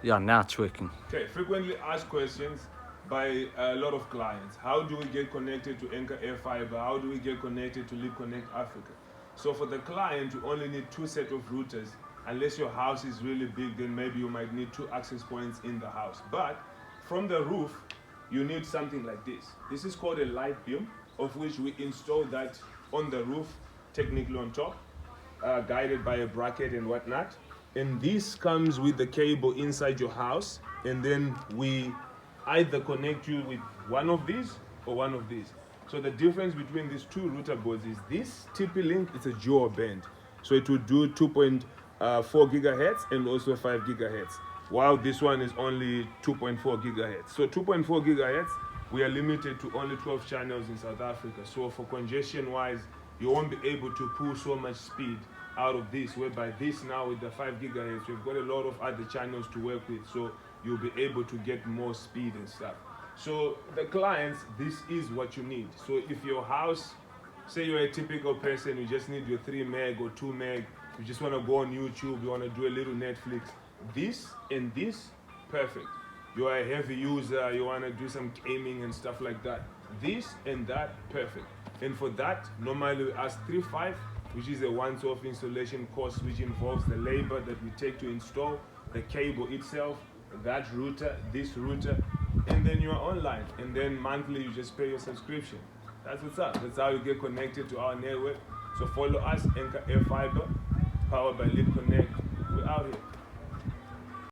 Yeah, now it's working. Okay, frequently asked questions by a lot of clients. How do we get connected to Anchor Air Fibre? How do we get connected to LIBCONNECT Africa? So for the client, you only need 2 sets of routers. Unless your house is really big, then maybe you might need 2 access points in the house. But from the roof, you need something like this. This is called a light beam, of which we install that on the roof, technically on top, guided by a bracket and whatnot. And this comes with the cable inside your house, and then we either connect you with one of these or one of these. So the difference between these 2 router boards is this TP-Link is a dual band. So it will do 2.4 gigahertz and also 5 gigahertz, while this one is only 2.4 gigahertz. So 2.4 gigahertz, we are limited to only 12 channels in South Africa. So for congestion wise, you won't be able to pull so much speed out of this, whereby this now with the 5 gigahertz, you've got a lot of other channels to work with, so you'll be able to get more speed and stuff. So the clients, this is what you need. So if your house, say you're a typical person, you just need your 3 meg or 2 meg, you just want to go on YouTube, you want to do a little Netflix, this and this, perfect. You are a heavy user, you want to do some gaming and stuff like that, this and that, perfect. And for that, normally we ask 3.5, which is a once-off installation cost, which involves the labor that we take to install, the cable itself, that router, this router, and then you're online. And then monthly, you just pay your subscription. That's what's up. That's how you get connected to our network. So follow us, Anchor Air Fibre, powered by LIBCONNECT. We're out here.